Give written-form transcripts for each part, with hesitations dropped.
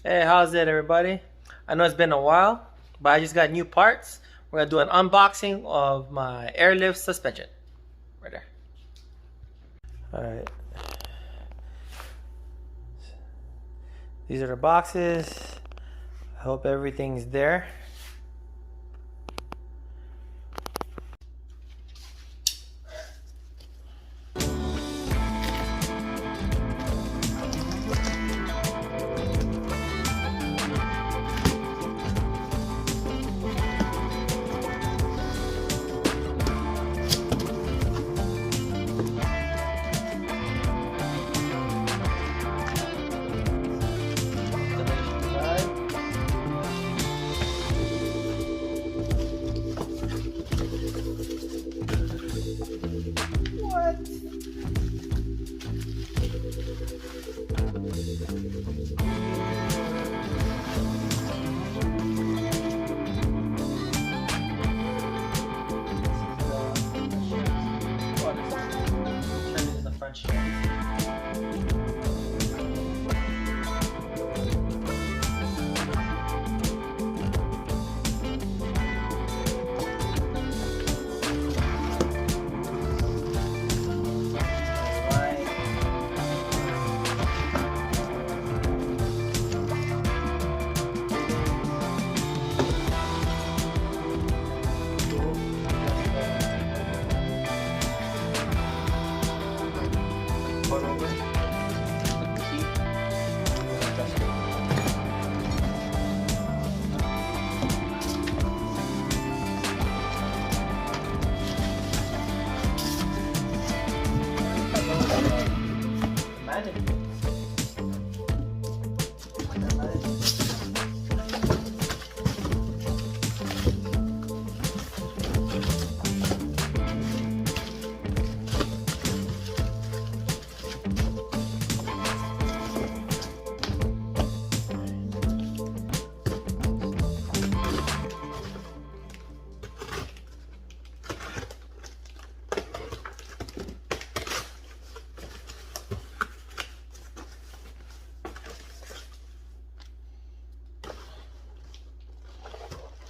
Hey, how's it, everybody? I know it's been a while, but I just got new parts. We're gonna do an unboxing of my airlift suspension. Right there. Alright. These are the boxes. I hope everything's there.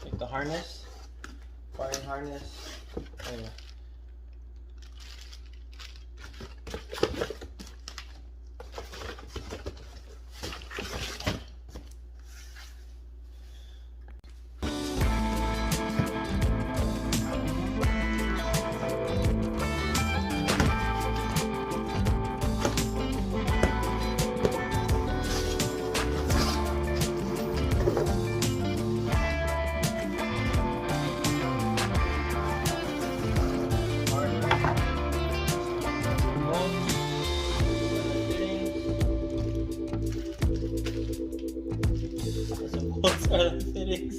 Take the harness, wiring harness. Anyway. What are the fittings?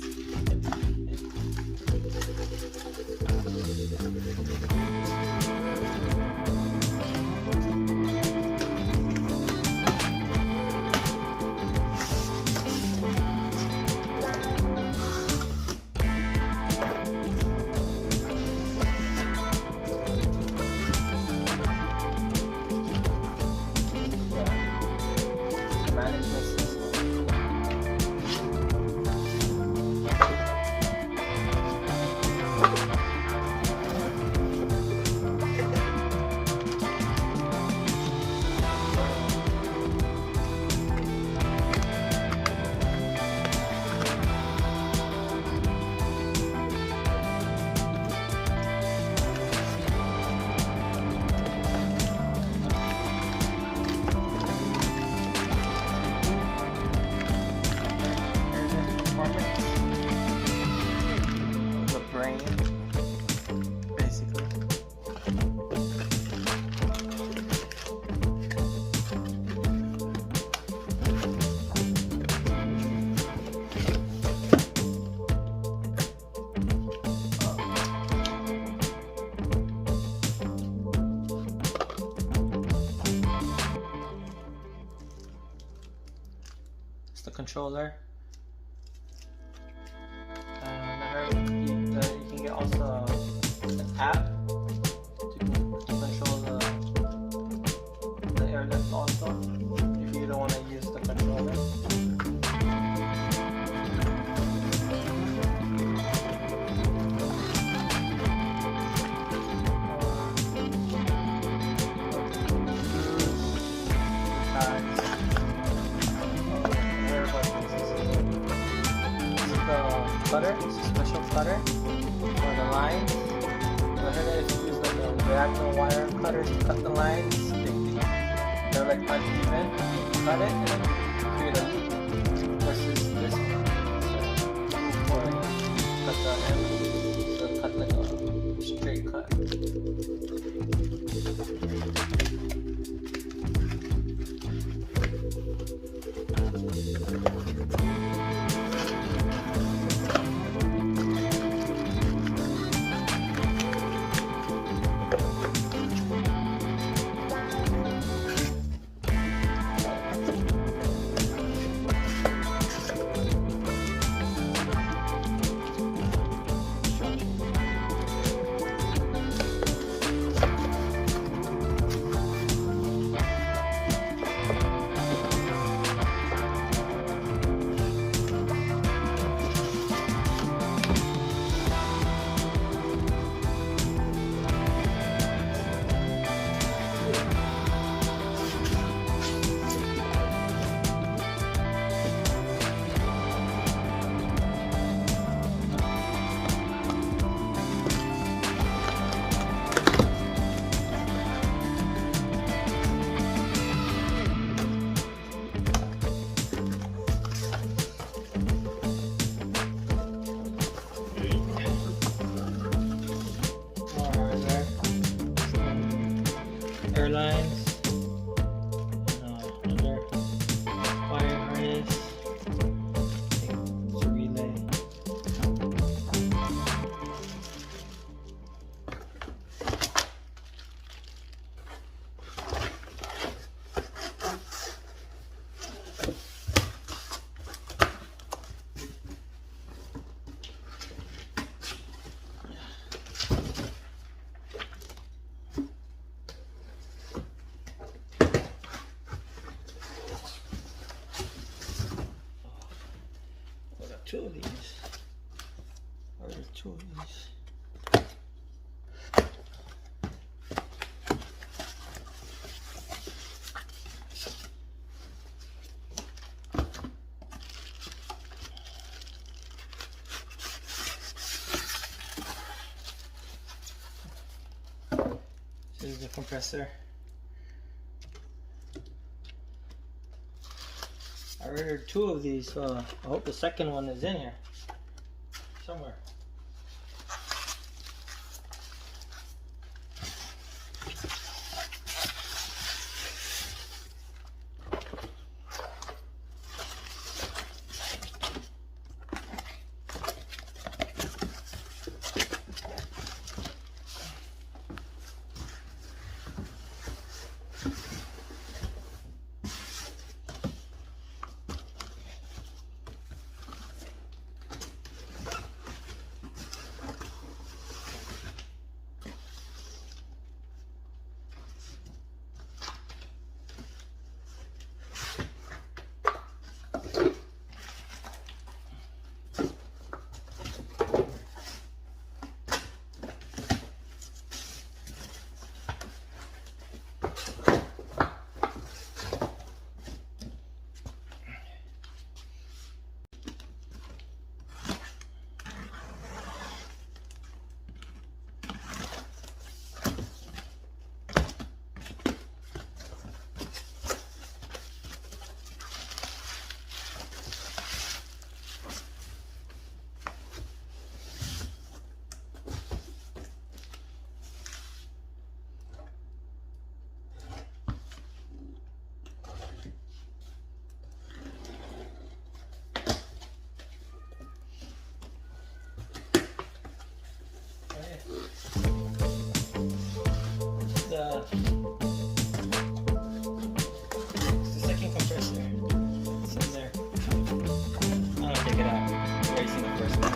The controller. You can get also an app to control the airlift also if you don't want to use the controller. cutter. It's a special cutter for the lines. So here if you use like a diagonal wire cutter to cut the lines, they're like uneven. Cut it and then create a loop. Versus this one, for cut the end, so cut like a straight cut. Airlines, another wire harness, it's a relay. Two of these. Or there's two of these. This is the compressor. I ordered two of these, so I hope the second one is in here somewhere. It's the second compressor. It's in there. I'm gonna take it out. You've already seen the first one.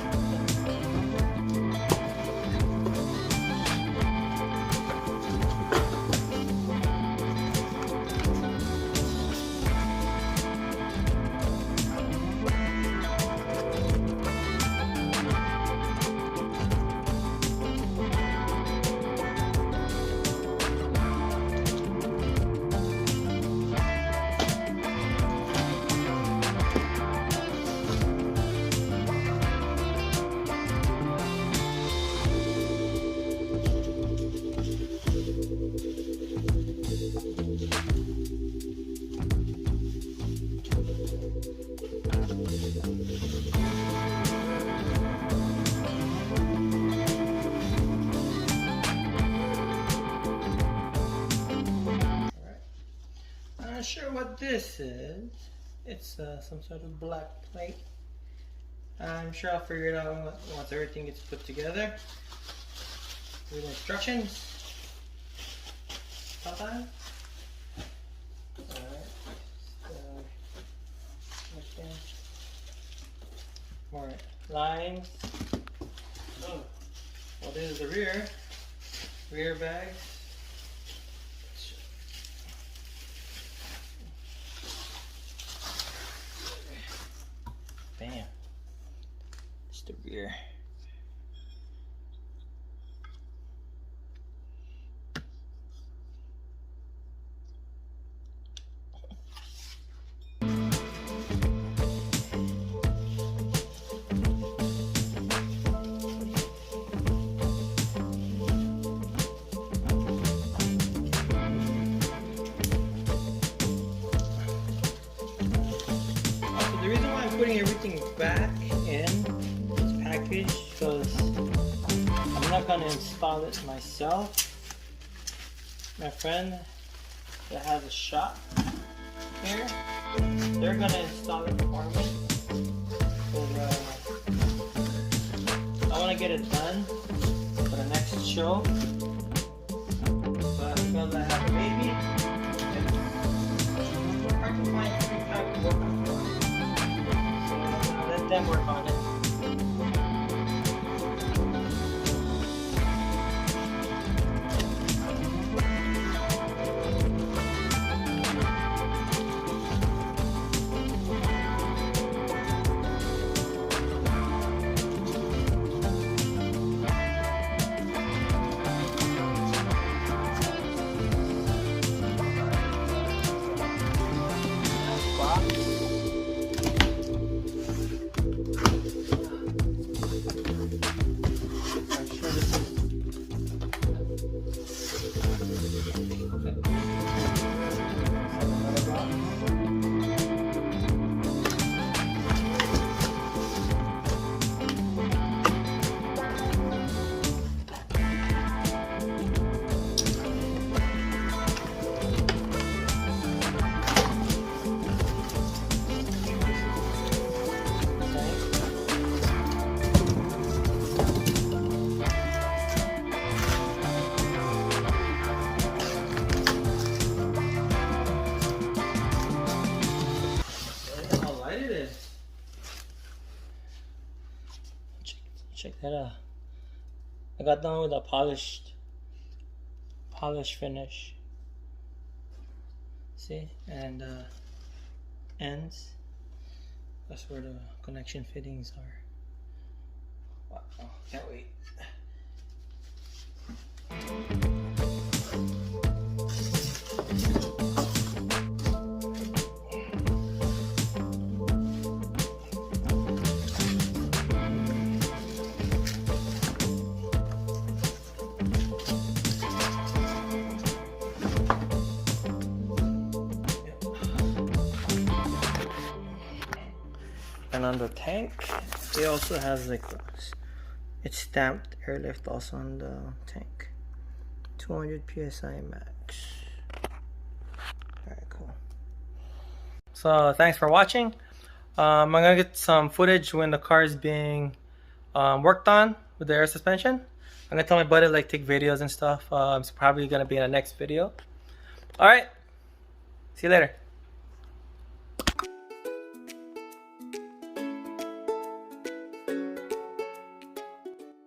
this is, it's some sort of black plate. I'm sure I'll figure it out once everything gets put together. Read the instructions. Stop that. Alright. More lines. Oh, well, this is the rear bags. Bam. It's the rear. Putting everything back in this package because I'm not going to install it myself. My friend that has a shop here, they're going to install it for me. I want to get it done for the next show, but because I have a baby, it's hard to find free time to work on it. Let them work on it. Check that out. I got done with a polished finish. See? And ends. That's where the connection fittings are. Wow, can't wait. And on the tank, it also has like it's stamped airlift also on the tank. 200 psi max. Alright, cool. So thanks for watching. I'm gonna get some footage when the car is being worked on with the air suspension. I'm gonna tell my buddy like take videos and stuff. It's probably gonna be in the next video. Alright, see you later.